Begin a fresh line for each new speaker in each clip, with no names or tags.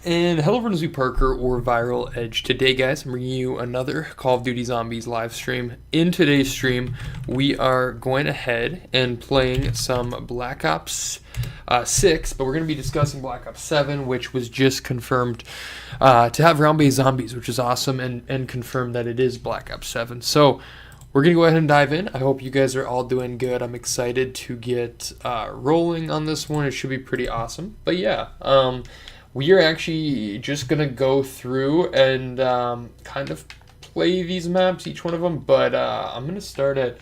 And hello everyone, it's Parker or Viral Edge. Today, guys, I'm bringing you another Call of Duty Zombies live stream. In today's stream, we are going ahead and playing some Black Ops 6, but we're going to be discussing Black Ops 7, which was just confirmed to have round-based zombies, which is awesome, and confirmed that it is Black Ops 7. So, we're going to go ahead and dive in. I hope you guys are all doing good. I'm excited to get rolling on this one. It should be pretty awesome. But yeah, we are actually just going to go through and kind of play these maps, each one of them. But I'm going to start at,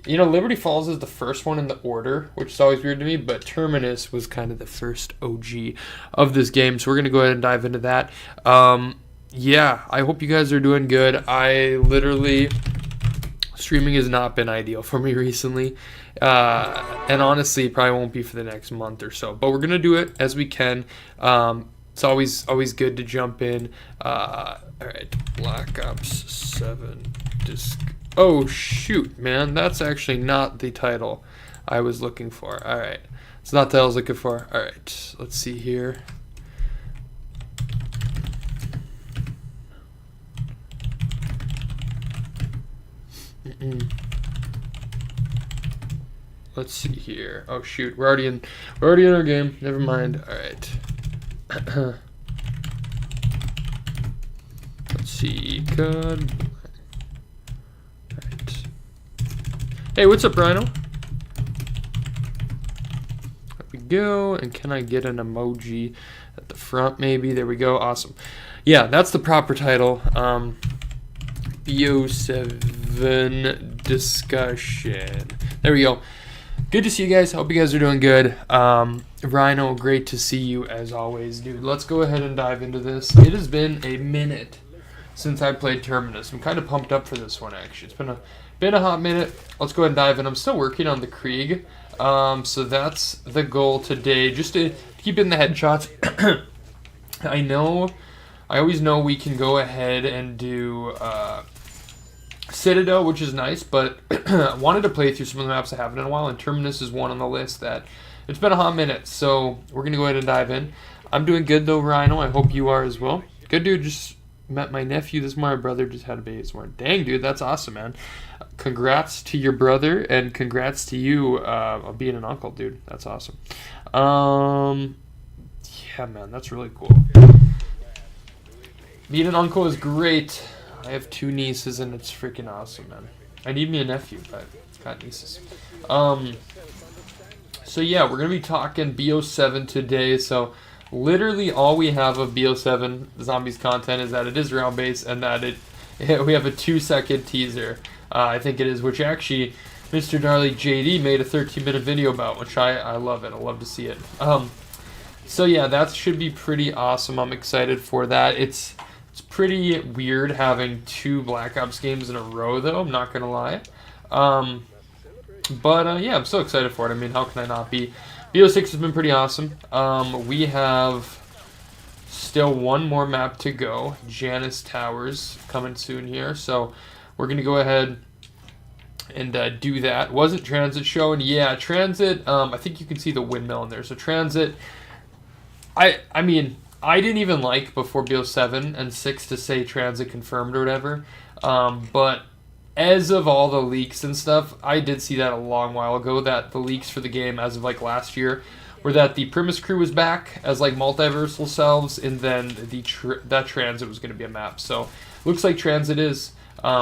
Liberty Falls is the first one in the order, which is always weird to me. But Terminus was kind of the first OG of this game. So we're going to go ahead and dive into that. Yeah, I hope you guys are doing good. Streaming has not been ideal for me recently. And honestly, it probably won't be for the next month or so. But we're going to do it as we can. It's always good to jump in. All right, Black Ops 7 disc. Oh, shoot, man. That's actually not the title I was looking for. All right. It's not the title I was looking for. All right, let's see here. Let's see here. Oh shoot, we're already in our game. Never mind. All right. Let's see. Good. All right. Hey, what's up, Rhino? There we go. And can I get an emoji at the front? Maybe. There we go. Awesome. Yeah, that's the proper title. BO7 discussion. There we go. Good to see you guys. Hope you guys are doing good. Rhino, great to see you as always, dude. Let's go ahead and dive into this. It has been a minute since I played Terminus. I'm kind of pumped up for this one, actually. It's been a hot minute. Let's go ahead and dive in. I'm still working on the Krieg, so that's the goal today, just to keep in the headshots. I always know we can go ahead and do Citadel, which is nice, but I wanted to play through some of the maps I haven't in a while, and Terminus is one on the list that it's been a hot minute, so we're going to go ahead and dive in. I'm doing good, though, Rhino. I hope you are as well. Good, dude. Just met my nephew this morning. My brother just had a baby this morning. Dang, dude, that's awesome, man. Congrats to your brother, and congrats to you on being an uncle, dude. That's awesome. Yeah, man, that's really cool. Being an uncle is great. I have two nieces, and it's freaking awesome, man. I need me a nephew, but I've got nieces. So yeah, we're going to be talking BO7 today. So literally all we have of BO7 Zombies content is that it is round-based and that we have a 2-second teaser. I think it is, which actually Mr. Gnarly JD made a 13-minute video about, which I love it. I love to see it. So yeah, that should be pretty awesome. I'm excited for that. It's pretty weird having 2 Black Ops games in a row, though. I'm not gonna lie. But yeah, I'm so excited for it. I mean, how can I not be? BO6 has been pretty awesome. We have still one more map to go. Janus Towers coming soon here, so we're gonna go ahead and do that. Wasn't Transit showing? Yeah, Transit. I think you can see the windmill in there. So Transit. I mean, I didn't even like before BO7 and 6 to say Transit confirmed or whatever. But as of all the leaks and stuff, I did see that a long while ago, that the leaks for the game as of like last year were that the Primus crew was back as like multiversal selves, and then that Transit was going to be a map. So looks like Transit is,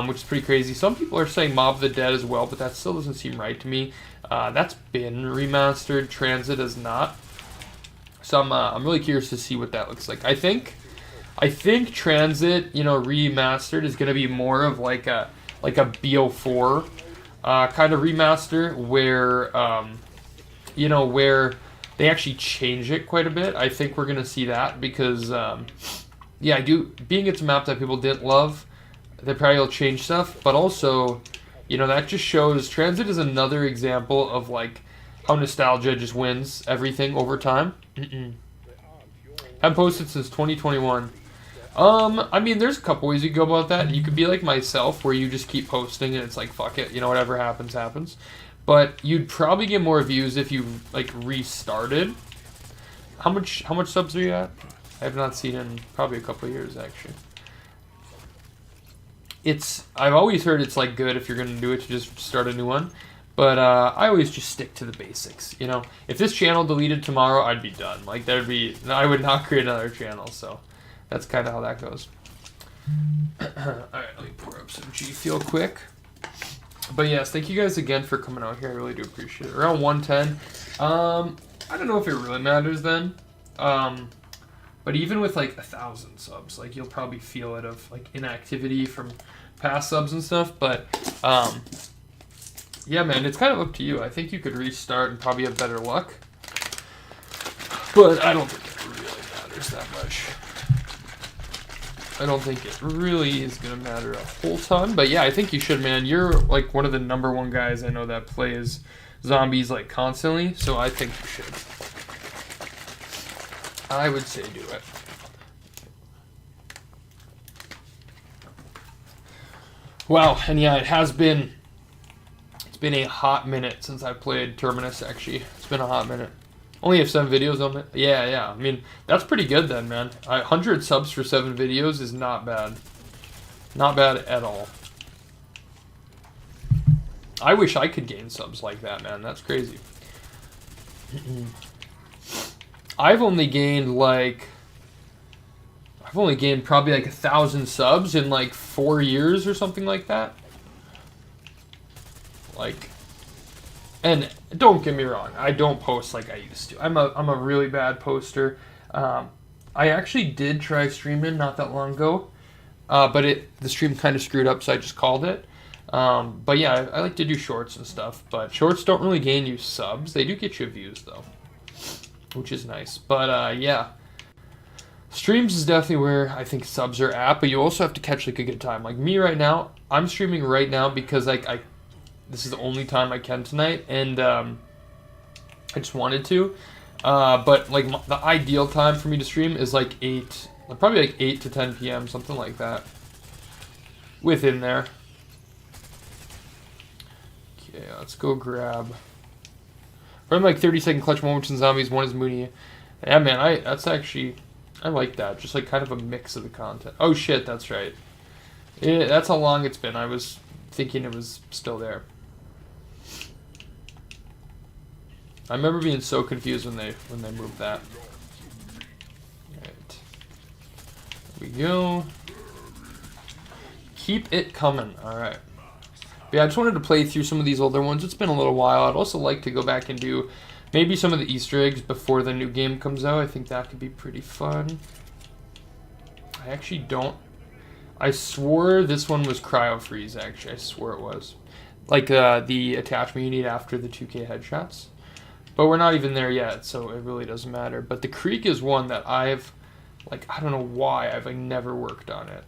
which is pretty crazy. Some people are saying Mob of the Dead as well, but that still doesn't seem right to me. That's been remastered. Transit is not. So I'm really curious to see what that looks like. I think Transit, remastered is going to be more of like a BO4 kind of remaster where where they actually change it quite a bit. I think we're going to see that because yeah, being it's a map that people didn't love, they probably will change stuff, but also that just shows Transit is another example of like how nostalgia just wins everything over time. Haven't posted since 2021. I mean, there's a couple ways you can go about that. You could be like myself, where you just keep posting and it's like, fuck it, whatever happens, happens. But you'd probably get more views if you like restarted. How much subs are you at? I have not seen in probably a couple of years, actually. I've always heard it's like good if you're going to do it to just start a new one. But I always just stick to the basics, you know. If this channel deleted tomorrow, I'd be done. Like, I would not create another channel, so that's kind of how that goes. Alright, let me pour up some G Fuel quick. But yes, thank you guys again for coming out here. I really do appreciate it. Around 110. I don't know if it really matters then. But even with like 1,000 subs, like you'll probably feel it of like inactivity from past subs and stuff. But yeah, man, it's kind of up to you. I think you could restart and probably have better luck. But I don't think it really matters that much. I don't think it really is going to matter a whole ton. But yeah, I think you should, man. You're like one of the #1 guys I know that plays zombies like constantly. So I think you should. I would say do it. Wow, and yeah, it's been a hot minute since I played Terminus, actually. It's been a hot minute. Only have 7 videos on it. Yeah. I mean, that's pretty good then, man. 100 subs for 7 videos is not bad. Not bad at all. I wish I could gain subs like that, man. That's crazy. I've only gained probably like 1,000 subs in like 4 years or something like that. Like, and don't get me wrong, I don't post like I used to. I'm a really bad poster. I actually did try streaming not that long ago, but the stream kind of screwed up, so I just called it. But yeah, I like to do shorts and stuff, but shorts don't really gain you subs. They do get you views though, which is nice. But yeah, streams is definitely where I think subs are at, but you also have to catch like a good time. Like me right now, I'm streaming right now because like this is the only time I can tonight, and I just wanted to. But like the ideal time for me to stream is like probably like 8 to 10 p.m., something like that. Within there. Okay, let's go grab. From like 30-second clutch moments in zombies. One is Mooney. Yeah, man, I like that. Just like kind of a mix of the content. Oh shit, that's right. That's how long it's been. I was thinking it was still there. I remember being so confused when they moved that. Alright. There we go. Keep it coming. Alright. Yeah, I just wanted to play through some of these older ones. It's been a little while. I'd also like to go back and do maybe some of the Easter eggs before the new game comes out. I think that could be pretty fun. I actually don't. I swore this one was cryo freeze, actually. I swore it was. Like the attachment you need after the 2K headshots. But we're not even there yet, so it really doesn't matter. But the Creek is one that I don't know why I've like never worked on it.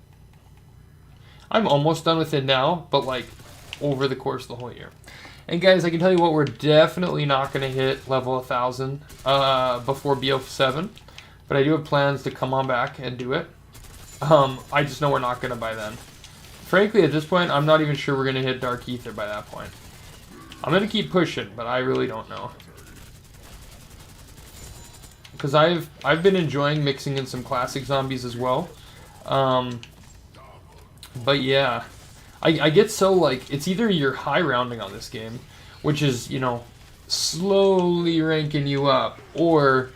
I'm almost done with it now, but like over the course of the whole year. And guys, I can tell you what, we're definitely not going to hit level 1,000 before BO7. But I do have plans to come on back and do it. I just know we're not going to by then. Frankly, at this point, I'm not even sure we're going to hit Dark Ether by that point. I'm going to keep pushing, but I really don't know. Because I've been enjoying mixing in some classic zombies as well. But yeah, I get so like, it's either you're high rounding on this game, which is, you know, slowly ranking you up, or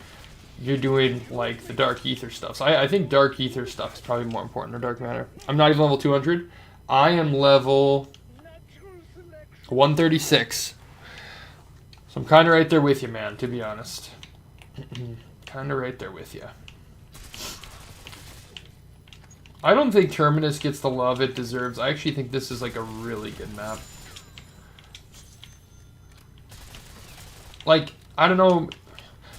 you're doing like the Dark Ether stuff. So I think Dark Ether stuff is probably more important than Dark Matter. I'm not even level 200. I am level 136. So I'm kind of right there with you, man, to be honest. Kind of right there with you. I don't think Terminus gets the love it deserves. I actually think this is like a really good map. Like, I don't know,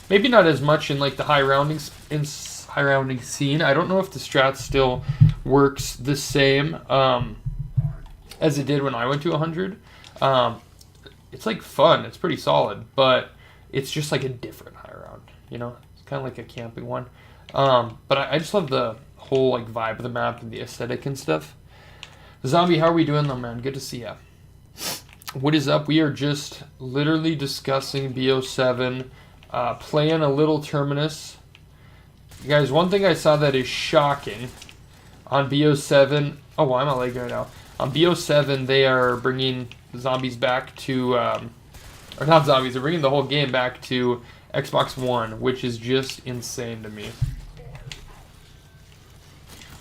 maybe not as much in like the high rounding scene. I don't know if the strat still works the same as it did when I went to 100. It's like fun. It's pretty solid, but it's just like a different high round. You know, it's kind of like a camping one. But I just love the whole like vibe of the map and the aesthetic and stuff. Zombie, how are we doing though, man? Good to see ya. What is up? We are just literally discussing BO7, playing a little Terminus, You guys, one thing I saw that is shocking on BO7. Oh, why am I lagging right now? On BO7, they are bringing zombies back to, or not zombies, they're bringing the whole game back to Xbox One, which is just insane to me.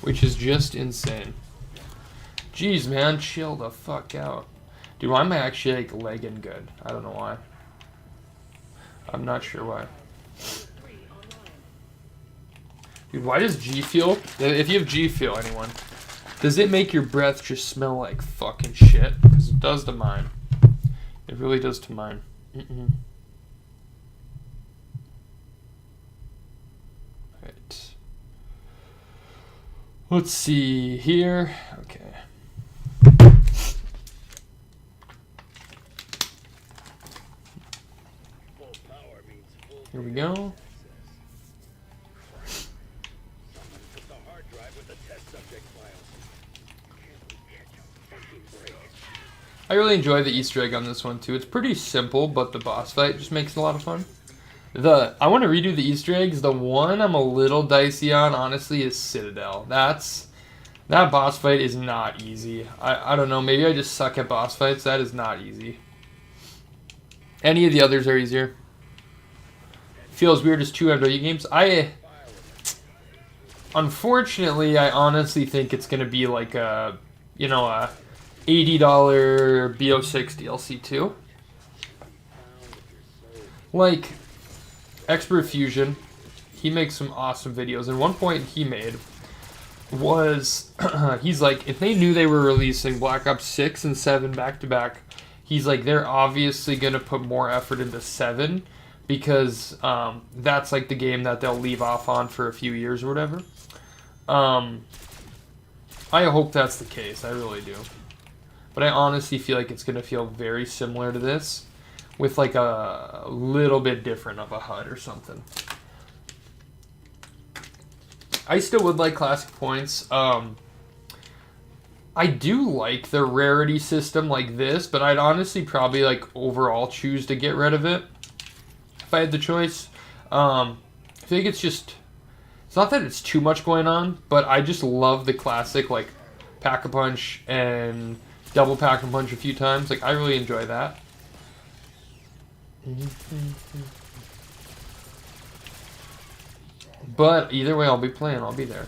Which is just insane. Jeez, man, chill the fuck out. Dude, why am I actually, like, lagging good? I don't know why. I'm not sure why. Dude, why does G Fuel, if you have G Fuel, anyone, does it make your breath just smell like fucking shit? Because it does to mine. It really does to mine. Right. Let's see here. Okay. Here we go. I really enjoy the Easter egg on this one too. It's pretty simple, but the boss fight just makes it a lot of fun. I want to redo the Easter eggs. The one I'm a little dicey on, honestly, is Citadel. That boss fight is not easy. I don't know. Maybe I just suck at boss fights. That is not easy. Any of the others are easier. Feels weird as 2 MW games. Unfortunately, I honestly think it's going to be like a, you know, a $80 BO6 DLC too. Like, Expert Fusion, he makes some awesome videos. And one point he made was, he's like, if they knew they were releasing Black Ops 6 and 7 back to back, he's like, they're obviously going to put more effort into 7 because that's like the game that they'll leave off on for a few years or whatever. I hope that's the case. I really do. But I honestly feel like it's going to feel very similar to this with like a little bit different of a HUD or something. I still would like classic points. I do like the rarity system like this, but I'd honestly probably like overall choose to get rid of it if I had the choice. I think it's just, it's not that it's too much going on, but I just love the classic like Pack-a-Punch and double Pack-a-Punch a few times. Like, I really enjoy that. But either way, I'll be playing. I'll be there.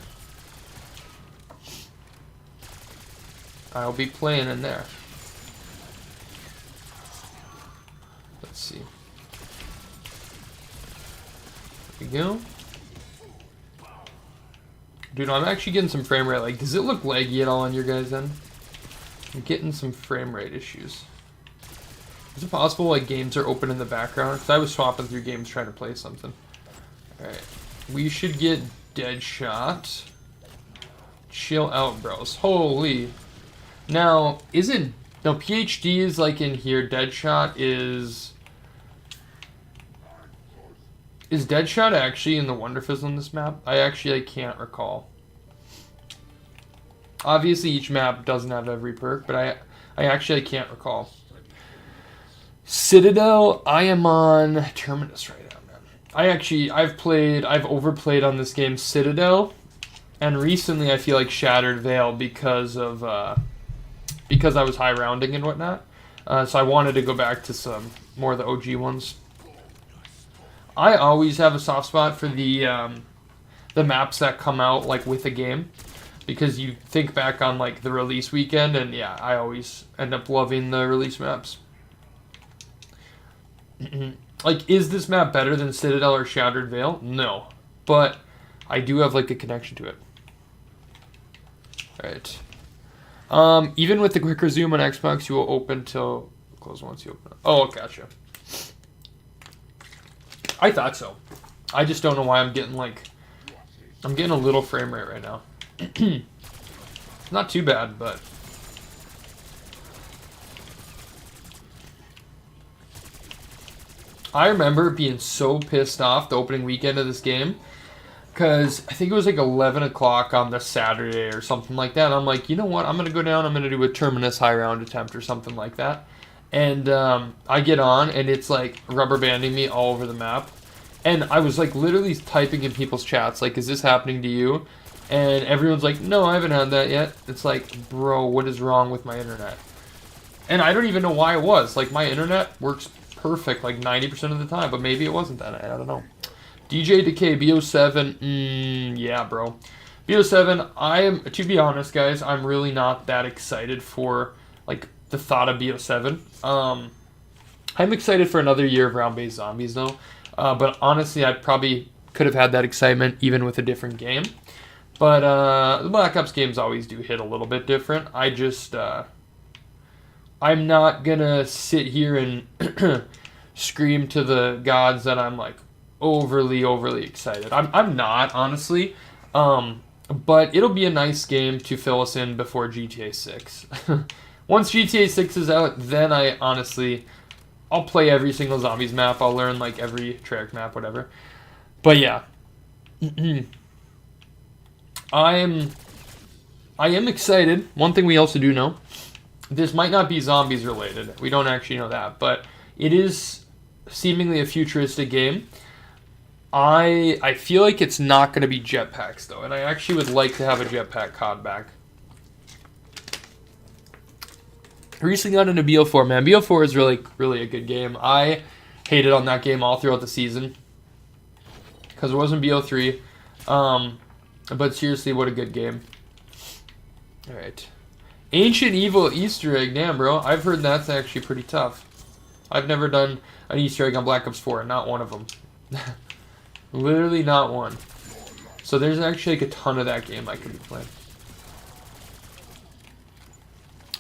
I'll be playing in there. Let's see. There we go. Dude, I'm actually getting some frame rate. Like, does it look laggy at all on your guys' end? I'm getting some frame rate issues. Is it possible like games are open in the background? Because I was swapping through games trying to play something. Alright. We should get Deadshot. Chill out, bros. Holy. Now, no, PhD is like in here. Deadshot is... Is Deadshot actually in the Wonderfizz on this map? I can't recall. Obviously, each map doesn't have every perk, but I can't recall. Citadel, I am on Terminus right now, man. I've overplayed on this game Citadel, and recently I feel like Shattered Veil because I was high rounding and whatnot. So I wanted to go back to some more of the OG ones. I always have a soft spot for the maps that come out like with a game, because you think back on like the release weekend, and yeah, I always end up loving the release maps. Like, is this map better than Citadel or Shattered Veil? No, but I do have like a connection to it. All right. Even with the quicker zoom on Xbox, you will open till close once you open it. Oh, gotcha. I thought so. I just don't know why I'm getting a little frame rate right now. Not too bad, but I remember being so pissed off the opening weekend of this game, because I think it was like 11 o'clock on the Saturday or something like that. I'm like, you know what? I'm going to go down. I'm going to do a Terminus high round attempt or something like that. And I get on, and it's like rubber banding me all over the map. And I was like literally typing in people's chats, like, is this happening to you? And everyone's like, no, I haven't had that yet. It's like, bro, what is wrong with my internet? And I don't even know why it was. Like, my internet works perfect like 90% of the time, but maybe it wasn't that night. I don't know. DJ Decay, BO7, yeah, bro. BO7, to be honest, guys, I'm really not that excited for, like, the thought of BO7. I'm excited for another year of round-based zombies, though. But honestly, I probably could have had that excitement even with a different game. But the Black Ops games always do hit a little bit different. I'm not gonna sit here and scream to the gods that I'm, like, overly excited. I'm not, honestly. But it'll be a nice game to fill us in before GTA 6. Once GTA 6 is out, then I'll play every single zombies map. I'll learn, like, every Treyarch map, whatever. But yeah. I am excited. One thing we also do know, this might not be zombies related. We don't actually know that, but it is seemingly a futuristic game. I feel like it's not going to be jetpacks, though, and I actually would like to have a jetpack COD back. Recently got into BO4, man. BO4 is really a good game. I hated on that game all throughout the season because it wasn't BO3. But seriously, what a good game. All right. Ancient Evil Easter egg. Damn, bro. I've heard that's actually pretty tough. I've never done an Easter egg on Black Ops 4. Not one of them. Literally not one. So there's actually like a ton of that game I could be playing.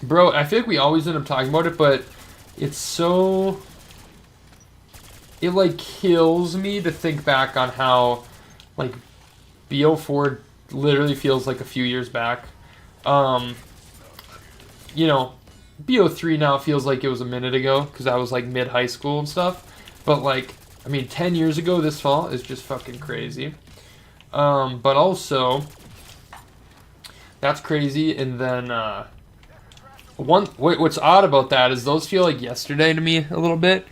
Bro, I feel like we always end up talking about it, but it's so... It, like, kills me to think back on how, like, BO4 literally feels like a few years back. You know, BO3 now feels like it was a minute ago, because I was, like, mid-high school and stuff. But, like, I mean, 10 years ago this fall is just fucking crazy. But also, that's crazy, and then, what's odd about that is those feel like yesterday to me a little bit.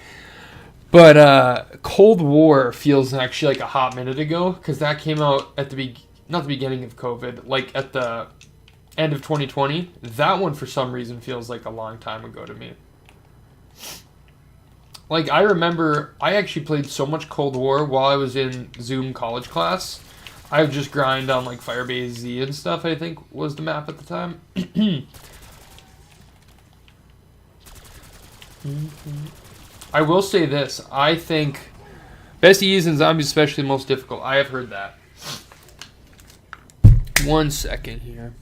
But Cold War feels actually like a hot minute ago, because that came out at not the beginning of COVID, like at the end of 2020. That one, for some reason, feels like a long time ago to me. Like, I remember I actually played so much Cold War while I was in Zoom college class. I would just grind on, like, Firebase Z and stuff, I think was the map at the time. I will say this. I think best EEs and zombies especially the most difficult. I have heard that. 1 second here.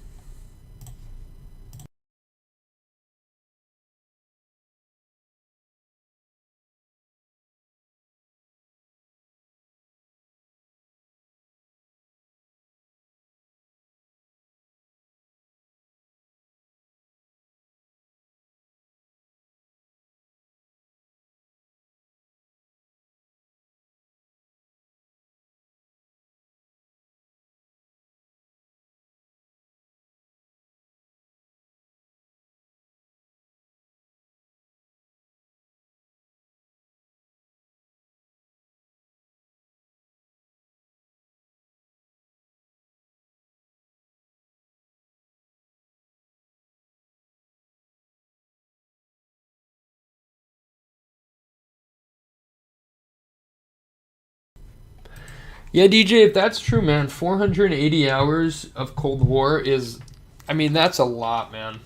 Yeah, DJ, if that's true, man, 480 hours of Cold War is, I mean, that's a lot, man.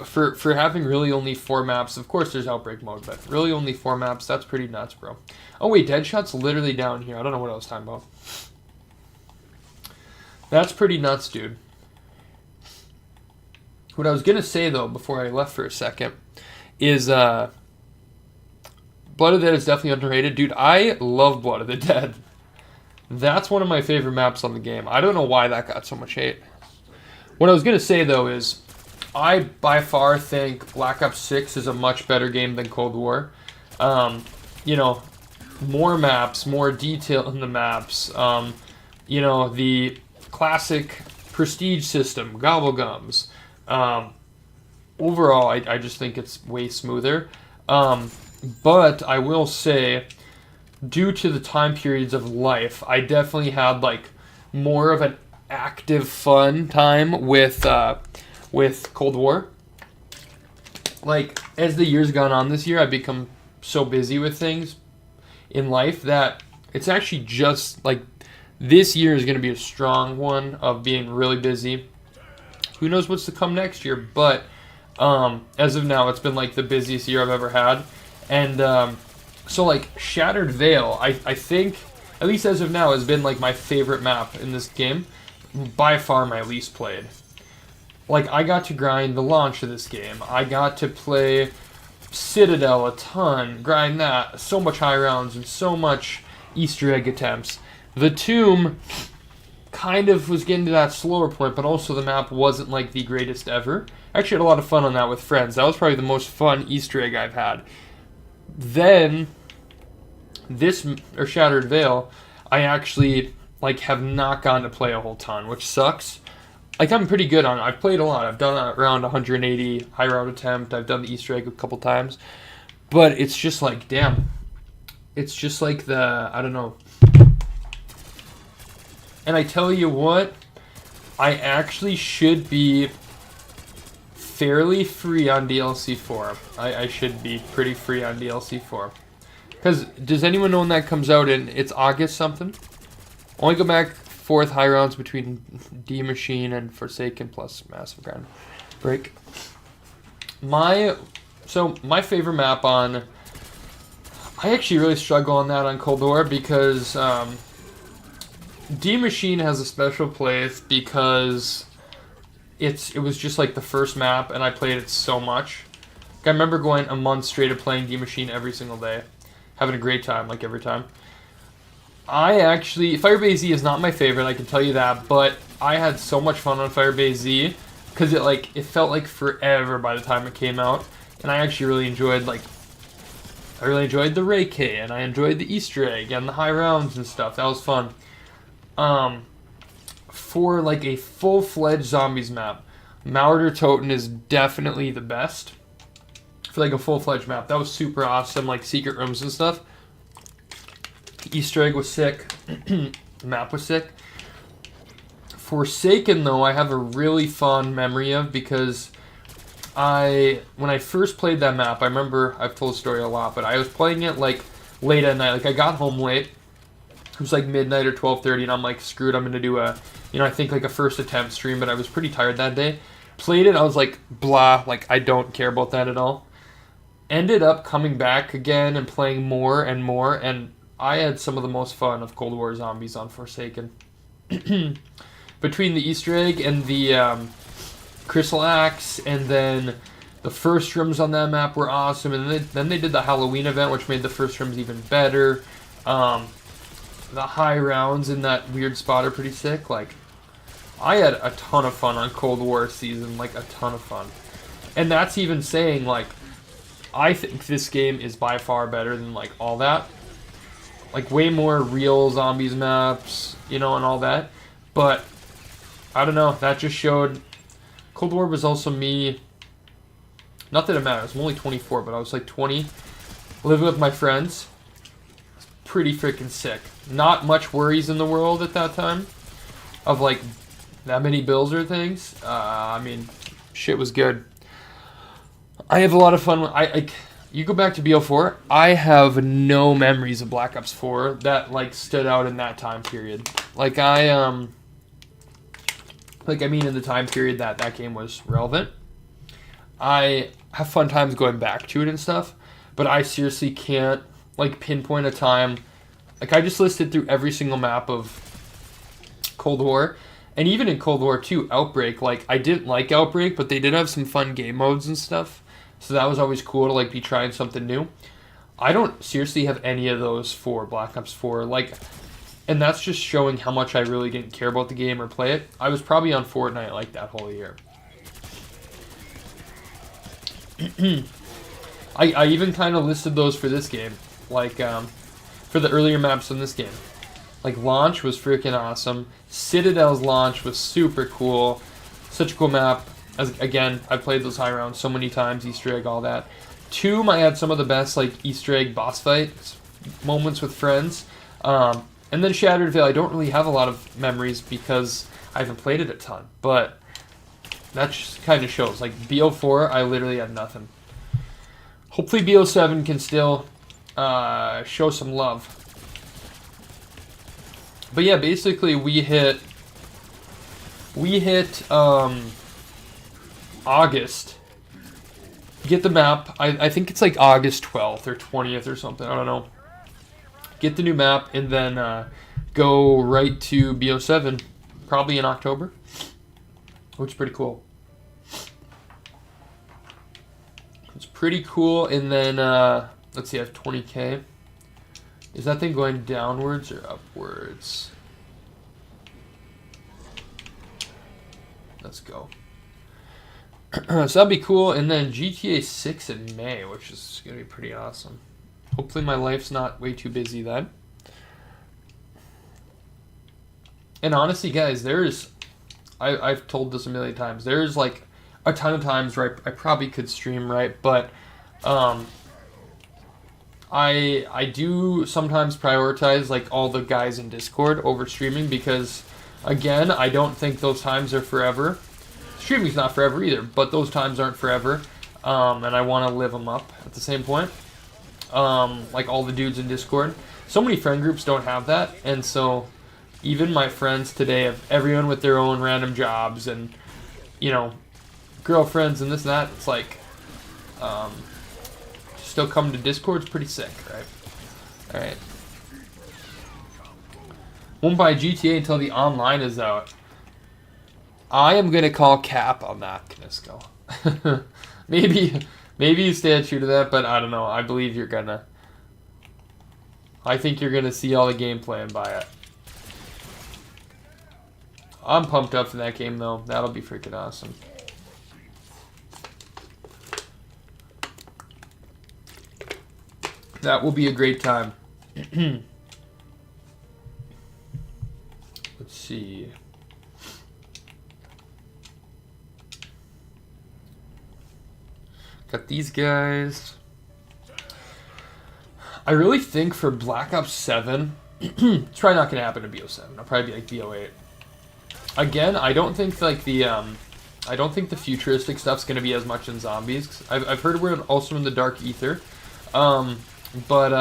For having really only 4 maps, of course there's Outbreak mode, but really only 4 maps, that's pretty nuts, bro. Oh wait, Deadshot's literally down here. I don't know what I was talking about. That's pretty nuts, dude. What I was going to say, though, before I left for a second, is Blood of the Dead is definitely underrated. Dude, I love Blood of the Dead. That's one of my favorite maps on the game. I don't know why that got so much hate. What I was going to say, though, is I, by far, think Black Ops 6 is a much better game than Cold War. You know, more maps, more detail in the maps. You know, the classic prestige system, Gobblegums. Overall, I just think it's way smoother. But I will say, due to the time periods of life, I definitely had like more of an active fun time with Cold War. Like as the years gone on this year, I've become so busy with things in life that it's actually just like this year is going to be a strong one of being really busy. Who knows what's to come next year, but as of now, it's been like the busiest year I've ever had. And so like Shattered Veil, I think, at least as of now, has been like my favorite map in this game. By far my least played. Like I got to grind the launch of this game. I got to play Citadel a ton, grind that, so much high rounds and so much Easter egg attempts. The Tomb kind of was getting to that slower point, but also the map wasn't like the greatest ever. I actually had a lot of fun on that with friends. That was probably the most fun Easter egg I've had. Then this or Shattered Veil, I actually like have not gotten to play a whole ton, which sucks. Like I'm pretty good on it. I've played a lot. I've done around 180 high round attempt. I've done the Easter egg a couple times, but it's just like damn. It's just like I don't know. And I tell you what, I actually should be fairly free on DLC 4. I should be pretty free on DLC 4. Because does anyone know when that comes out? It's August something? Only go back 4th high rounds between D Machine and Forsaken plus Massive Ground Break. My favorite map on... I actually really struggle on that on Cold War because D Machine has a special place because it was just like the first map and I played it so much. Like, I remember going a month straight of playing D Machine every single day, having a great time like every time. Firebase Z is not my favorite, I can tell you that, but I had so much fun on Firebase Z because it felt like forever by the time it came out, and I actually really enjoyed the Ray K, and I enjoyed the Easter egg and the high rounds and stuff. That was fun. For like a full-fledged zombies map, Mauer Toten is definitely the best. For like a full-fledged map, that was super awesome, like secret rooms and stuff. Easter egg was sick. The map was sick. Forsaken, though, I have a really fond memory of because when I first played that map, I remember, I've told the story a lot, but I was playing it like late at night. Like I got home late. It was like midnight or 12:30, and I'm like, screwed, I'm going to do I think like a first attempt stream, but I was pretty tired that day. Played it, I was like, blah, like I don't care about that at all. Ended up coming back again and playing more and more, and I had some of the most fun of Cold War Zombies on Forsaken. Between the Easter egg and the Crystal Axe, and then the first rooms on that map were awesome, and then they did the Halloween event, which made the first rooms even better. The high rounds in that weird spot are pretty sick. Like, I had a ton of fun on Cold War season, like a ton of fun. And that's even saying, like, I think this game is by far better than, like, all that. Like, way more real zombies maps, and all that. But, I don't know, that just showed... Cold War was also me... Not that it matters, I'm only 24, but I was like 20, living with my friends. It's pretty freaking sick. Not much worries in the world at that time of, like, that many bills or things. I mean, shit was good. I have a lot of fun. You go back to BO4, I have no memories of Black Ops 4 that, like, stood out in that time period. Like, in the time period that game was relevant. I have fun times going back to it and stuff, but I seriously can't, like, pinpoint a time. Like, I just listed through every single map of Cold War, and even in Cold War 2, Outbreak, like, I didn't like Outbreak, but they did have some fun game modes and stuff. So that was always cool to, like, be trying something new. I don't seriously have any of those for Black Ops 4. Like, and that's just showing how much I really didn't care about the game or play it. I was probably on Fortnite, like, that whole year. I even kind of listed those for this game. Like, for the earlier maps in this game. Like, Launch was freaking awesome. Citadel's launch was super cool. Such a cool map. Again, I played those high rounds so many times, Easter egg, all that. Tomb, I had some of the best, like, Easter egg boss fights moments with friends. And then Shattered Veil, I don't really have a lot of memories because I haven't played it a ton. But that just kind of shows. Like, BO4, I literally had nothing. Hopefully BO7 can still show some love. But yeah, basically we hit August. Get the map. I think it's like August 12th or 20th or something. I don't know. Get the new map and then go right to BO7, probably in October, which is pretty cool. It's pretty cool. And then let's see, I have 20K. Is that thing going downwards or upwards? Let's go. So that'd be cool. And then GTA 6 in May, which is going to be pretty awesome. Hopefully my life's not way too busy then. And honestly, guys, I've told this a million times. There's like a ton of times where I probably could stream, right? But I do sometimes prioritize like all the guys in Discord over streaming because, again, I don't think those times are forever. Streaming's not forever either, but those times aren't forever, and I want to live them up at the same point. Like all the dudes in Discord. So many friend groups don't have that, and so even my friends today have everyone with their own random jobs and, you know, girlfriends and this and that. It's like, still come to Discord's pretty sick, right? Alright. Won't buy GTA until the online is out. I am gonna call cap on that, Knisko. maybe you stay true to that, but I don't know. I believe you're gonna. I think you're gonna see all the gameplay and buy it. I'm pumped up for that game though. That'll be freaking awesome. That will be a great time. Let's see. Got these guys. I really think for Black Ops 7, it's probably not going to happen to BO7. I'll probably be like BO8. Again, I don't think like the futuristic stuff's going to be as much in zombies. I've heard we're also in the Dark Ether. But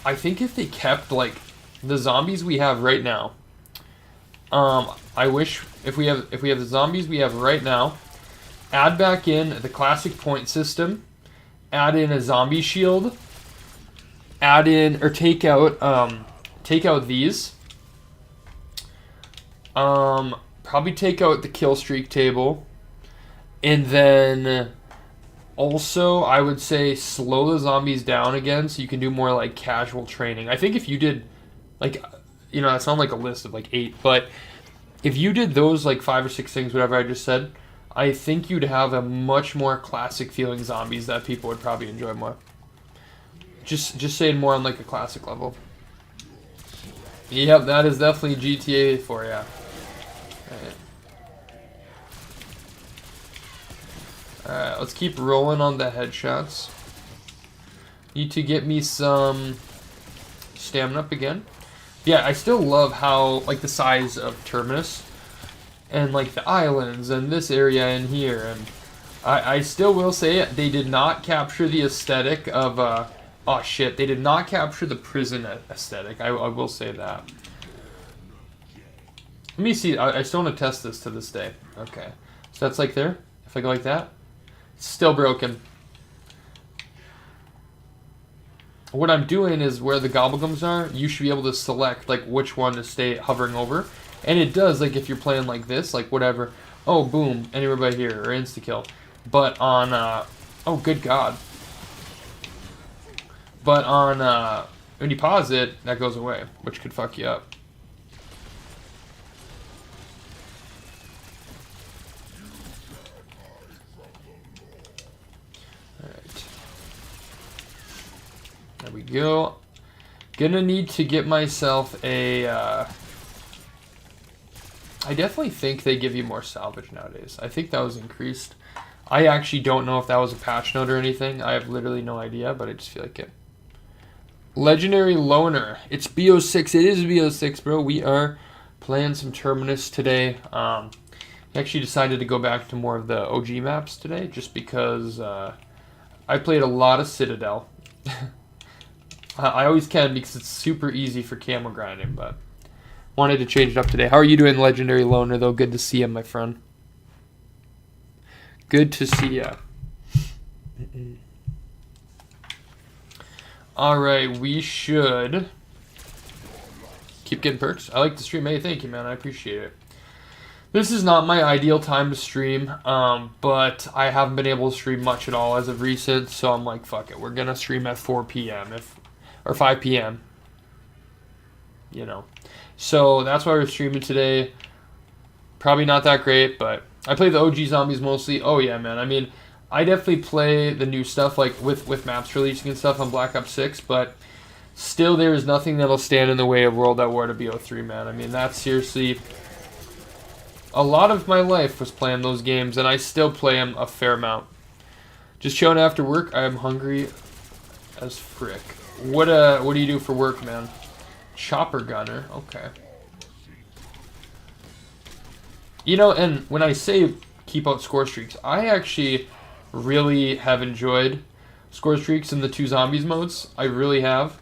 I think if they kept like the zombies we have right now, I wish if we have the zombies we have right now, add back in the classic point system, add in a zombie shield, add in or take out these, probably take out the kill streak table, and then also I would say slow the zombies down again so you can do more like casual training. I think if you did like, you know, that's not like a list of like 8, but if you did those like 5 or 6 things, whatever I just said, I think you'd have a much more classic feeling zombies that people would probably enjoy more. Just saying more on like a classic level. Yep, that is definitely GTA for you. Alright, let's keep rolling on the headshots. Need to get me some stamina up again. Yeah, I still love how, like, the size of Terminus and like the islands and this area in here, and I still will say it, they did not capture the aesthetic of oh shit, they did not capture the prison aesthetic. I will say that. Let me see. I still want to test this to this day. Okay, so that's like there. If I go like that, it's still broken. What I'm doing is where the gobblegums are, you should be able to select like which one to stay hovering over. And it does, like, if you're playing like this, like, whatever. Oh, boom, anywhere by here, or insta-kill. But on, oh, good God. But on, when you pause it, that goes away, which could fuck you up. Alright. There we go. Gonna need to get myself a, I definitely think they give you more salvage nowadays. I think that was increased. I actually don't know if that was a patch note or anything. I have literally no idea, but I just feel like it. Legendary Loner. It's BO6. It is BO6, bro. We are playing some Terminus today. I actually decided to go back to more of the OG maps today just because I played a lot of Citadel. I always can because it's super easy for camo grinding, but wanted to change it up today. How are you doing, Legendary Loner, though? Good to see you, my friend. Good to see ya. Alright, we should keep getting perks. I like the stream. Hey, thank you, man. I appreciate it. This is not my ideal time to stream, but I haven't been able to stream much at all as of recent, so I'm like, fuck it. We're going to stream at 4 p.m. or 5 p.m. You know. So that's why we're streaming today. Probably not that great, but I play the OG zombies mostly. Oh, yeah, man. I mean, I definitely play the new stuff, like with maps releasing and stuff on Black Ops 6, but still there is nothing that'll stand in the way of World at War to BO3, man. I mean, that's seriously... A lot of my life was playing those games, and I still play them a fair amount. Just chilling after work. I am hungry as frick. What do you do for work, man? Chopper gunner. Okay. You know, and when I say keep out score streaks, I actually really have enjoyed score streaks in the 2 zombies modes. I really have.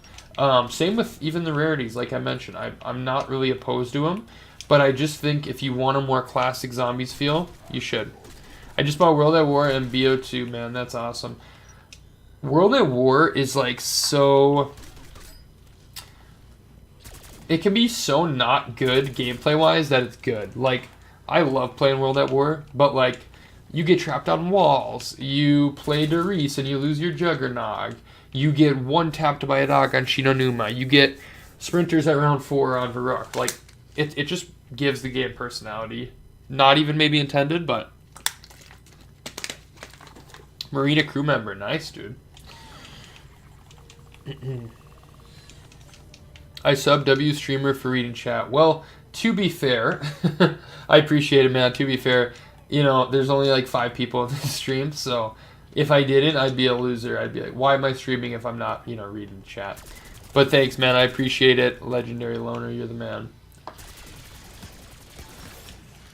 Same with even the rarities, like I mentioned. I'm not really opposed to them, but I just think if you want a more classic zombies feel, you should. I just bought World at War and BO2, man. That's awesome. World at War is like so... It can be so not good gameplay-wise that it's good. Like, I love playing World at War, but like, you get trapped on walls, you play Derice and you lose your Juggernog, you get one-tapped by a dog on Shinonuma, you get sprinters at round 4 on Varrock. Like, it just gives the game personality. Not even maybe intended, but... Marina crew member, nice, dude. I sub W streamer for reading chat. Well, to be fair, I appreciate it, man. To be fair, you know, there's only like 5 people in this stream, so if I didn't, I'd be a loser. I'd be like, why am I streaming if I'm not, you know, reading chat? But thanks, man. I appreciate it. Legendary Loner, you're the man.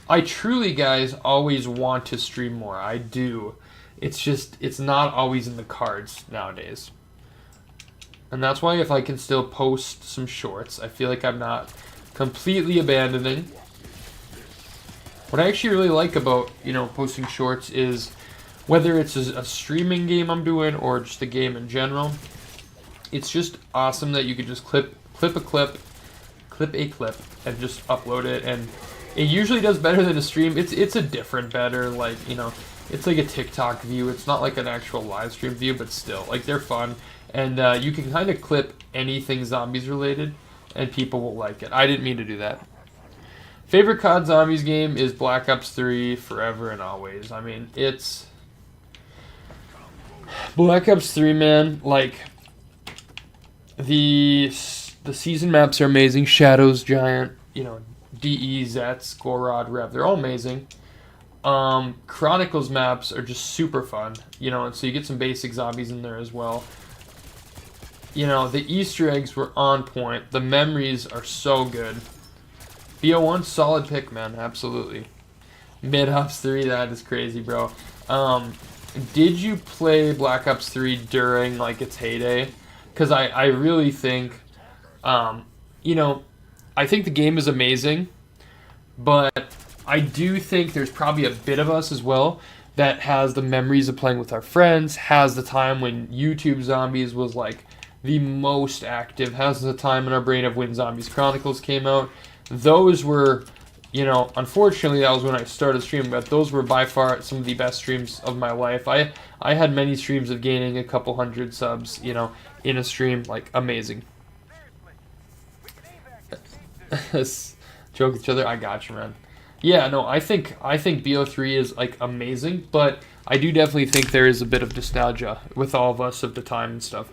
I truly, guys, always want to stream more. I do. It's just, it's not always in the cards nowadays. And that's why if I can still post some shorts, I feel like I'm not completely abandoning. What I actually really like about, you know, posting shorts is whether it's a streaming game I'm doing or just a game in general, it's just awesome that you could just clip a clip, and just upload it, and it usually does better than a stream. It's a different better, like, you know, it's like a TikTok view. It's not like an actual live stream view, but still, like, they're fun, and you can kind of clip anything zombies related, and people will like it. I didn't mean to do that. Favorite COD Zombies game is Black Ops 3 forever and always. I mean, it's... Black Ops 3, man, like, the season maps are amazing. Shadows, Giant, you know, DE, Zets, Gorod, Rev, they're all amazing. Chronicles maps are just super fun, you know, and so you get some basic zombies in there as well. You know, the Easter eggs were on point. The memories are so good. BO1, solid pick, man. Absolutely. Mid Ops 3, that is crazy, bro. Did you play Black Ops 3 during, like, its heyday? Because I really think, you know, I think the game is amazing, but I do think there's probably a bit of us as well that has the memories of playing with our friends, has the time when YouTube Zombies was, like, the most active, has the time in our brain of when Zombies Chronicles came out. Those were, you know, unfortunately that was when I started streaming, but those were by far some of the best streams of my life. I had many streams of gaining a couple hundred subs, you know, in a stream, like, amazing. Joke with each other, I got you, man. Yeah, no, I think BO3 is, like, amazing, but I do definitely think there is a bit of nostalgia with all of us of the time and stuff.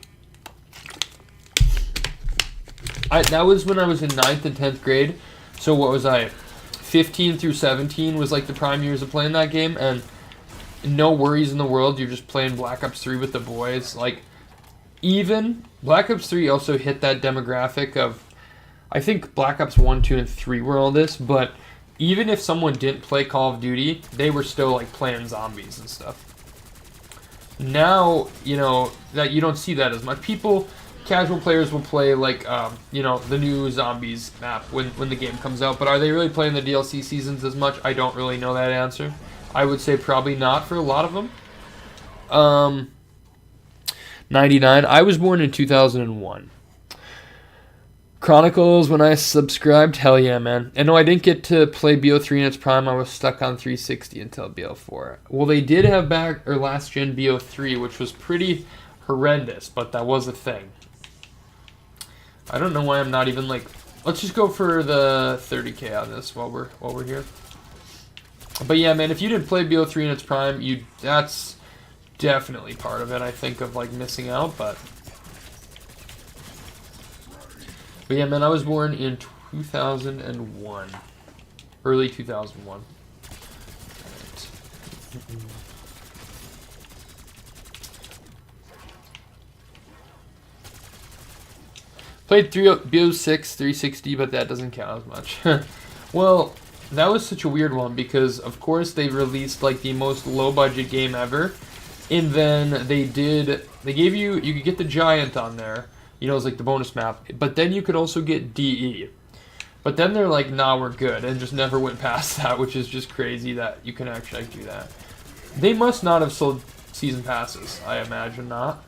That was when I was in 9th and 10th grade, so what was I, 15 through 17 was like the prime years of playing that game, and no worries in the world, you're just playing Black Ops 3 with the boys. Like, even Black Ops 3 also hit that demographic of, I think Black Ops 1, 2, and 3 were all this, but even if someone didn't play Call of Duty, they were still like playing zombies and stuff. Now, you know, that you don't see that as much. People, casual players will play like, you know, the new Zombies map when the game comes out, but are they really playing the DLC seasons as much? I don't really know that answer. I would say probably not for a lot of them. 99. I was born in 2001. Chronicles, when I subscribed, hell yeah, man. And no, I didn't get to play BO3 in its prime. I was stuck on 360 until BO4. Well, they did have last gen BO3, which was pretty horrendous, but that was a thing. I don't know why I'm not even like. Let's just go for the 30K on this while we're here. But yeah, man, if you didn't play BO3 in its prime, that's definitely part of it. I think of like missing out, but yeah, man, I was born in 2001, early 2001. Right. Played BO6 360, but that doesn't count as much. Well, that was such a weird one because, of course, they released like the most low-budget game ever, and then they gave you could get the Giant on there. You know, it was like the bonus map. But then you could also get DE. But then they're like, nah, we're good. And just never went past that, which is just crazy that you can actually do that. They must not have sold season passes. I imagine not.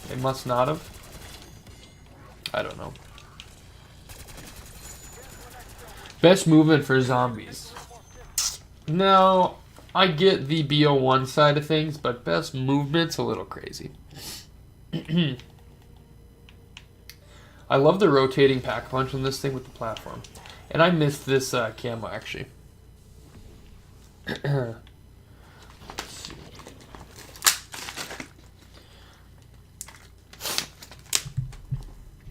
They must not have. I don't know. Best movement for zombies. Now, I get the BO1 side of things, but best movement's a little crazy. I love the rotating pack punch on this thing with the platform. And I missed this camo, actually. Let's see.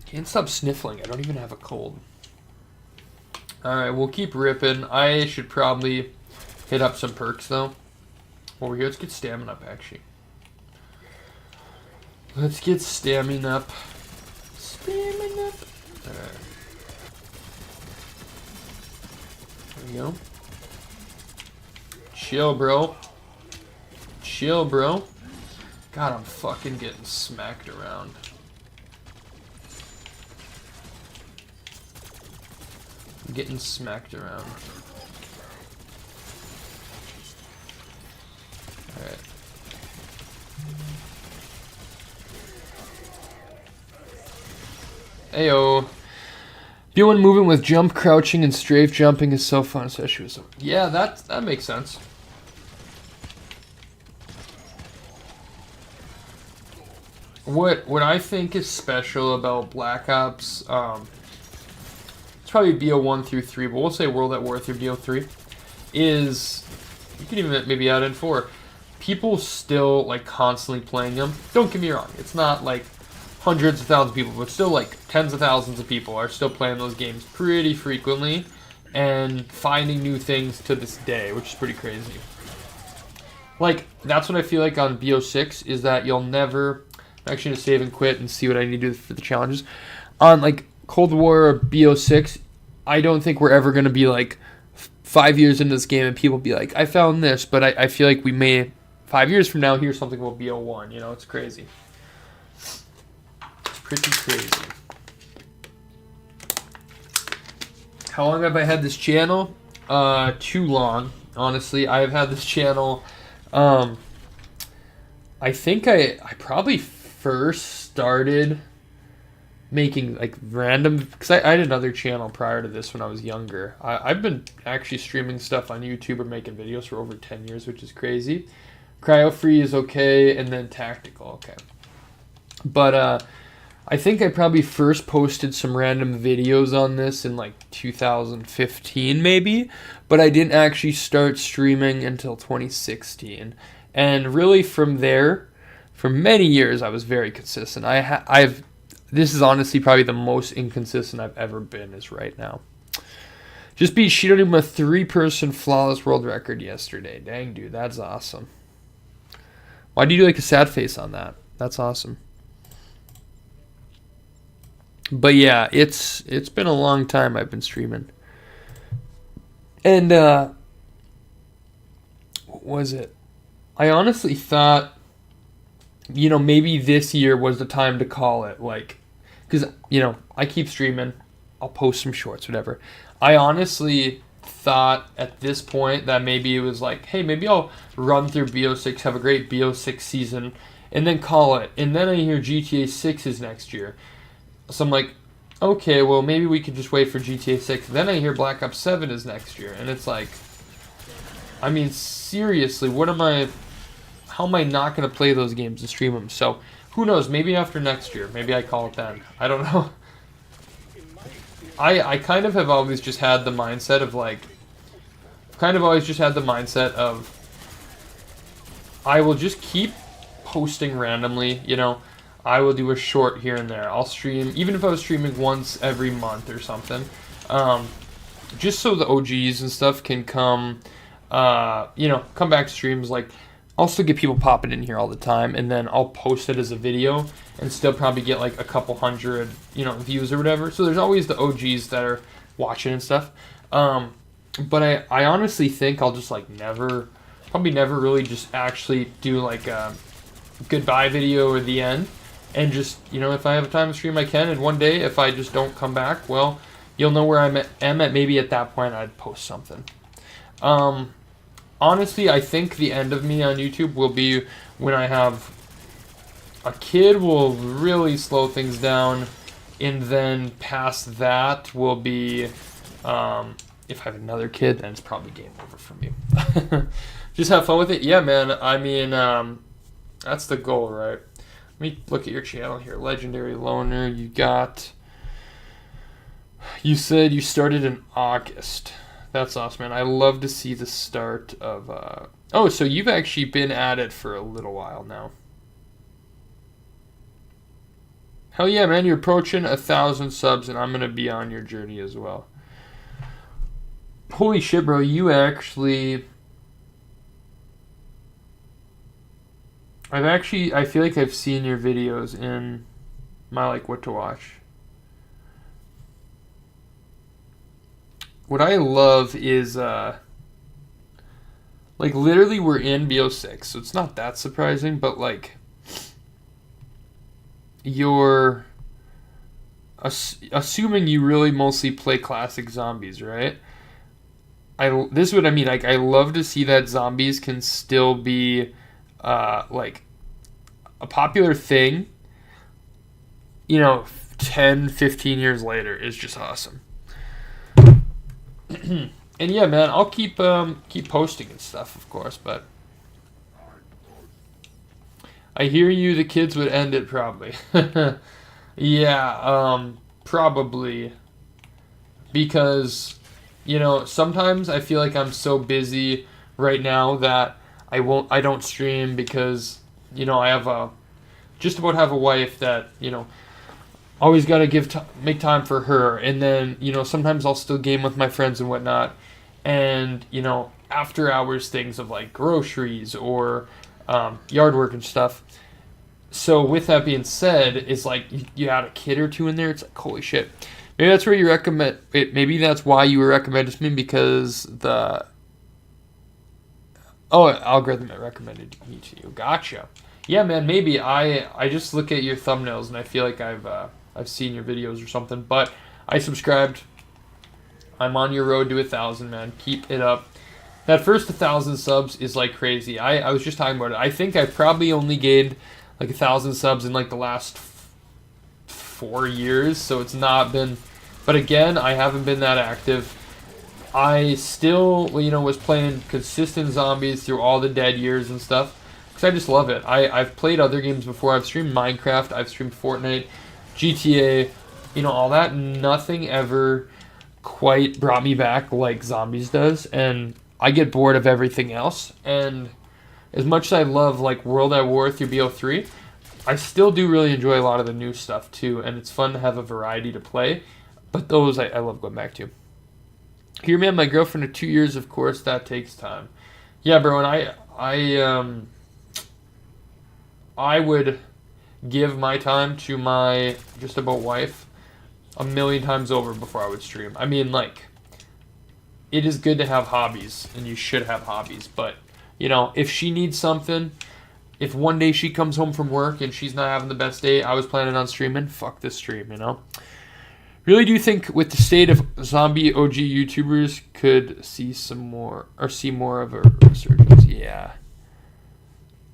Can't stop sniffling. I don't even have a cold. Alright, we'll keep ripping. I should probably hit up some perks, though. Over here, let's get stamina up, actually. Let's get stamina up. Stamina up. Alright. There we go. Chill, bro. Chill, bro. God, I'm fucking getting smacked around. I'm getting smacked around. Alright. Ayo. B1 movement with jump, crouching, and strafe jumping is so fun, especially with some. Yeah, that makes sense. What I think is special about Black Ops, it's probably BO1 through 3, but we'll say World at War through BO3, is, you can even maybe add in 4, people still like constantly playing them. Don't get me wrong, it's not like hundreds of thousands of people, but still like tens of thousands of people are still playing those games pretty frequently and finding new things to this day, which is pretty crazy. Like, that's what I feel like on BO6, is that you'll never, I'm actually going to save and quit and see what I need to do for the challenges. On like Cold War or BO6, I don't think we're ever going to be like 5 years into this game and people be like, I found this, but I feel like we may, 5 years from now, hear something about BO1, you know, it's crazy. Pretty crazy. How long have I had this channel? Too long, honestly. I have had this channel, I think I probably first started making like random, because I had another channel prior to this when I was younger. I've been actually streaming stuff on YouTube or making videos for over 10 years, which is crazy. Cryo Free is okay, and then Tactical, okay. But I think I probably first posted some random videos on this in like 2015 maybe, but I didn't actually start streaming until 2016. And really from there, for many years, I was very consistent. This is honestly probably the most inconsistent I've ever been is right now. Just beat Shidonim a 3-person flawless world record yesterday. Dang, dude, that's awesome. Why do you do like a sad face on that? That's awesome. But yeah, it's been a long time I've been streaming. And what was it? I honestly thought, maybe this year was the time to call it, like, because I keep streaming, I'll post some shorts, whatever. I honestly thought at this point that maybe it was like, hey, maybe I'll run through BO6, have a great BO6 season, and then call it. And then I hear GTA 6 is next year. So I'm like, okay, well, maybe we could just wait for GTA 6. Then I hear Black Ops 7 is next year. And it's like, I mean, seriously, how am I not going to play those games and stream them? So who knows? Maybe after next year. Maybe I call it then. I don't know. I kind of have always just had the mindset of like, I will just keep posting randomly, I will do a short here and there. I'll stream, even if I was streaming once every month or something, just so the OGs and stuff can come back to streams. Like, I'll still get people popping in here all the time, and then I'll post it as a video and still probably get like a couple hundred, views or whatever. So there's always the OGs that are watching and stuff. But I honestly think I'll just like probably never really just actually do like a goodbye video or the end. And just, if I have a time to stream, I can. And one day, if I just don't come back, well, you'll know where am at. Maybe at that point, I'd post something. Honestly, I think the end of me on YouTube will be when I have a kid. Will really slow things down. And then past that will be, if I have another kid, then it's probably game over for me. Just have fun with it. Yeah, man. I mean, that's the goal, right? Let me look at your channel here. Legendary Loner. You said you started in August. That's awesome, man. I love to see the start of... so you've actually been at it for a little while now. Hell yeah, man. You're approaching 1,000 subs, and I'm going to be on your journey as well. Holy shit, bro. You actually... I feel like I've seen your videos in my, like, what to watch. What I love is, like, literally we're in BO6, so it's not that surprising, but, like, you're assuming you really mostly play classic zombies, right? This is what I mean. Like, I love to see that zombies can still be... like a popular thing, 10, 15 years later is just awesome. And yeah, man, I'll keep posting and stuff, of course, but I hear you, the kids would end it probably. Yeah, probably, because, sometimes I feel like I'm so busy right now that I don't stream because, I have just about have a wife that, always got to make time for her. And then, sometimes I'll still game with my friends and whatnot. And, after hours things of like groceries or yard work and stuff. So with that being said, it's like you had a kid or two in there. It's like, holy shit. Maybe that's where you recommend it. Maybe that's why you were recommended to me, because algorithm that recommended me to you. Gotcha. Yeah, man, maybe. I just look at your thumbnails and I feel like I've seen your videos or something. But I subscribed. I'm on your road to 1,000, man. Keep it up. That first 1,000 subs is like crazy. I was just talking about it. I think I probably only gained like 1,000 subs in like the last 4 years. So it's not been... But again, I haven't been that active. I still, was playing consistent zombies through all the dead years and stuff, because I just love it. I've played other games before. I've streamed Minecraft, I've streamed Fortnite, GTA, all that. Nothing ever quite brought me back like zombies does, and I get bored of everything else. And as much as I love like World at War through BO3, I still do really enjoy a lot of the new stuff too, and it's fun to have a variety to play. But those I love going back to. Here, man, my girlfriend of 2 years, of course, that takes time. Yeah, bro, and I would give my time to my just about wife a million times over before I would stream. I mean, like, it is good to have hobbies, and you should have hobbies. But, you know, if she needs something, if one day she comes home from work and she's not having the best day, I was planning on streaming, fuck this stream, you know? Really do think with the state of zombie OG YouTubers could see more of a resurgence. Yeah.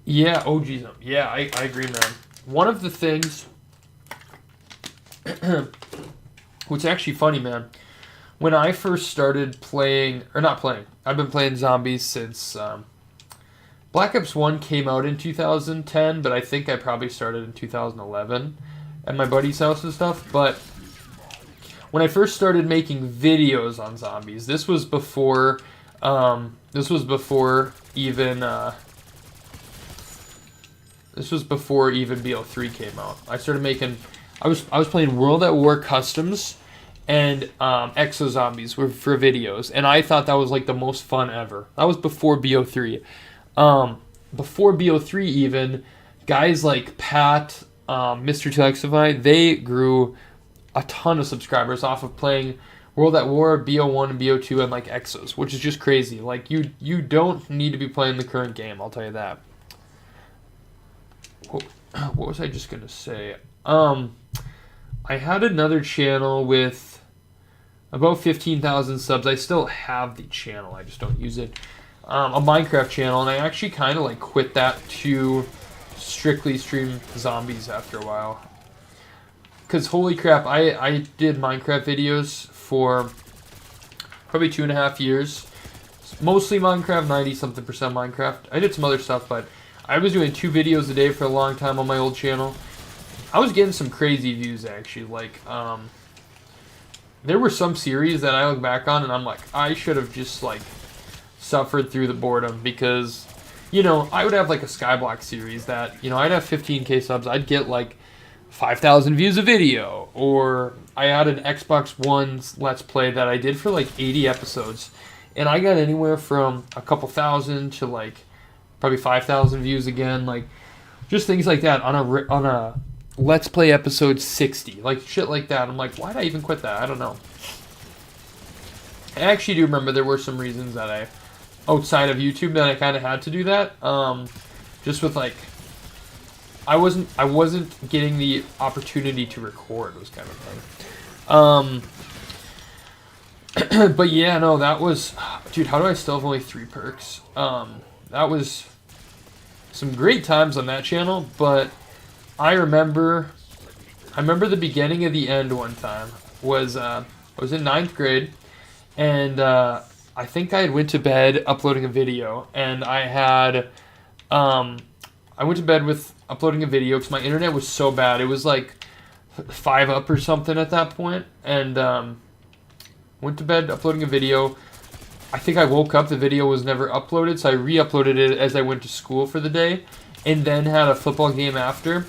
Yeah, OG zombie. Yeah, I agree, man. One of the things, what's actually funny, man, when I first started playing, or not playing, I've been playing zombies since Black Ops 1 came out in 2010, but I think I probably started in 2011 at my buddy's house and stuff. But when I first started making videos on zombies, this was before even BO3 came out. I started making, I was playing World at War Customs and Exo Zombies for videos, and I thought that was like the most fun ever. That was before BO3. Before BO3 even, guys like Pat, Mr. Telexify, they grew a ton of subscribers off of playing World at War, BO1 and BO2, and like Exos, which is just crazy. Like, you don't need to be playing the current game, I'll tell you that. What was I just gonna say? I had another channel with about 15,000 subs. I still have the channel, I just don't use it. A Minecraft channel, and I actually kind of like quit that to strictly stream zombies after a while. Because holy crap, I did Minecraft videos for probably 2.5 years. Mostly Minecraft, 90-something% Minecraft. I did some other stuff, but I was doing 2 videos a day for a long time on my old channel. I was getting some crazy views, actually. Like, there were some series that I look back on, and I'm like, I should have just, like, suffered through the boredom, because, you know, I would have like a Skyblock series that, you know, I'd have 15k subs, I'd get like 5,000 views a video, or I had an Xbox One's Let's Play that I did for like 80 episodes, and I got anywhere from a couple thousand to like probably 5,000 views again, like just things like that on a Let's Play episode 60, like shit like that. I'm like, why'd I even quit that? I don't know. I actually do remember there were some reasons that I, outside of YouTube, that I kind of had to do that. Just with like, I wasn't getting the opportunity to record, was kind of thing. But yeah, no, that was, dude, how do I still have only 3 perks? That was some great times on that channel, but I remember the beginning of the end one time was, I was in 9th grade, and I think I had went to bed uploading a video, and I went to bed with uploading a video because my internet was so bad. It was like 5 up or something at that point, and went to bed uploading a video. I think I woke up, the video was never uploaded, so I re-uploaded it as I went to school for the day, and then had a football game after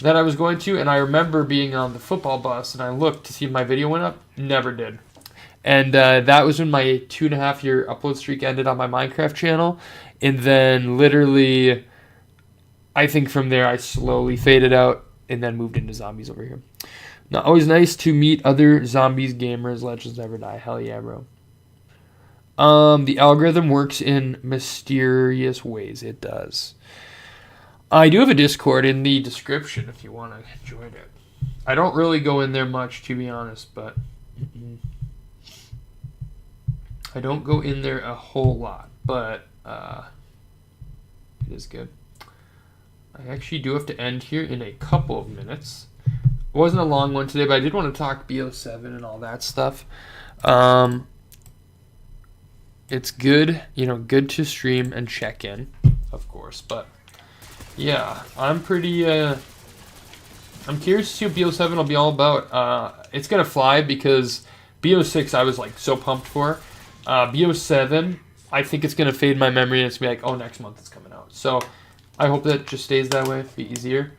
that I was going to, and I remember being on the football bus, and I looked to see if my video went up. Never did. And that was when my 2.5-year upload streak ended on my Minecraft channel. And then literally, I think from there I slowly faded out and then moved into zombies over here. Now, always nice to meet other zombies gamers. Legends never die. Hell yeah, bro. The algorithm works in mysterious ways. It does. I do have a Discord in the description if you want to join it. I don't really go in there much, to be honest, but I don't go in there a whole lot, but it is good. I actually do have to end here in a couple of minutes. It wasn't a long one today, but I did want to talk BO7 and all that stuff. It's good, you know, good to stream and check in, of course, but yeah, I'm pretty, I'm curious to see what BO7 will be all about. It's going to fly because BO6 I was like so pumped for. BO7, I think it's going to fade my memory and it's going to be like, oh, next month it's coming out. So I hope that just stays that way, be easier.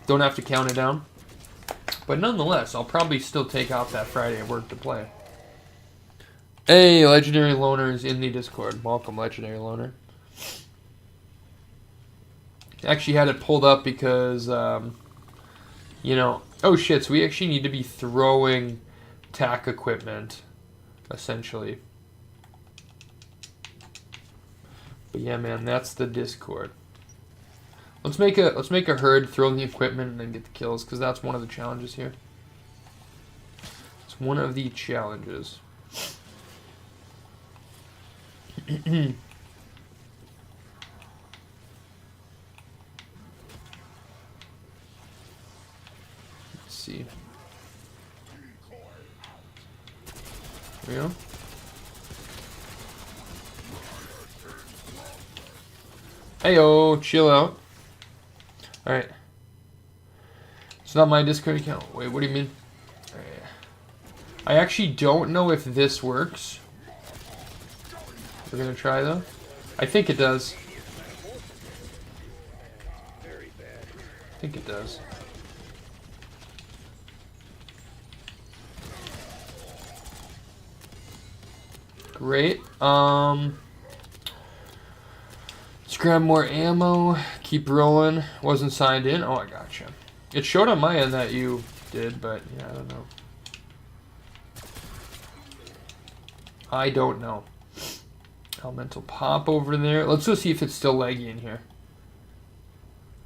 Don't have to count it down. But nonetheless, I'll probably still take out that Friday at work to play. Hey, Legendary Loner is in the Discord. Welcome, Legendary Loner. Actually had it pulled up because you know, oh shit, so we actually need to be throwing tack equipment, essentially. But yeah, man, that's the Discord. Let's make a herd, throw the equipment, and then get the kills, because that's one of the challenges here. It's one of the challenges. Let's see. There we go. Heyo, chill out. Alright. It's not my Discord account. Wait, what do you mean? Right. I actually don't know if this works. We're gonna try though. I think it does. I think it does. Great. Let's grab more ammo. Keep rolling. Wasn't signed in. Oh, I gotcha. It showed on my end that you did, but yeah, I don't know. I don't know. Elemental pop over there. Let's go see if it's still laggy in here.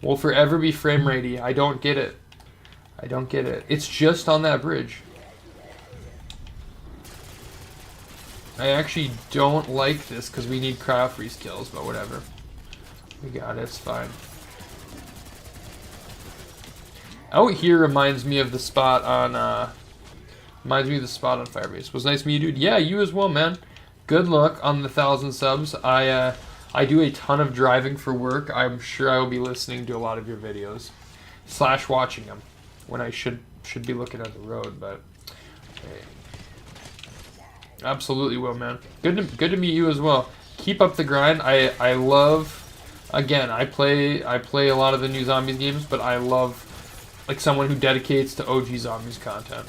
Will forever be frame ratey. I don't get it. I don't get it. It's just on that bridge. I actually don't like this because we need cryo freeze kills, but whatever. We got it. It's fine. Out here reminds me of the spot on Firebase. Was nice to meet you, dude. Yeah, you as well, man. Good luck on the 1,000 subs. I do a ton of driving for work. I'm sure I will be listening to a lot of your videos, / watching them when I should be looking at the road. But hey, absolutely will, man. Good to meet you as well. Keep up the grind. I love. Again, I play a lot of the new Zombies games, but I love like someone who dedicates to OG Zombies content.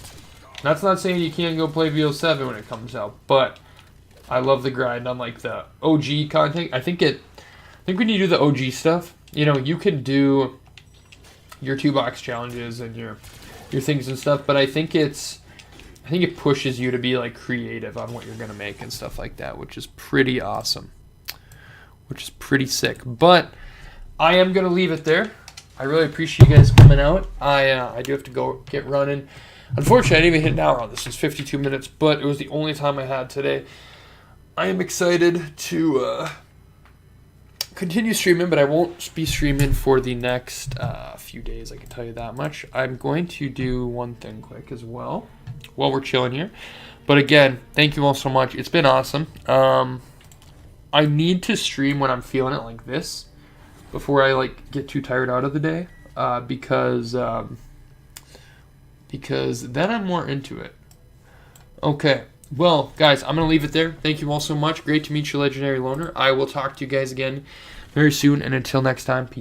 That's not saying you can't go play VO7 when it comes out, but I love the grind on like the OG content. I think when you do the OG stuff, you know, you can do your 2-box challenges and your things and stuff, but I think it pushes you to be like creative on what you're gonna make and stuff like that, which is pretty awesome. Which is pretty sick. But I am going to leave it there. I really appreciate you guys coming out. I do have to go get running. Unfortunately, I didn't even hit an hour on this. It's 52 minutes, but it was the only time I had today. I am excited to continue streaming, but I won't be streaming for the next few days. I can tell you that much. I'm going to do one thing quick as well while we're chilling here. But again, thank you all so much. It's been awesome. I need to stream when I'm feeling it like this before I like get too tired out of the day because then I'm more into it. Okay, well, guys, I'm going to leave it there. Thank you all so much. Great to meet you, Legendary Loner. I will talk to you guys again very soon, and until next time, peace.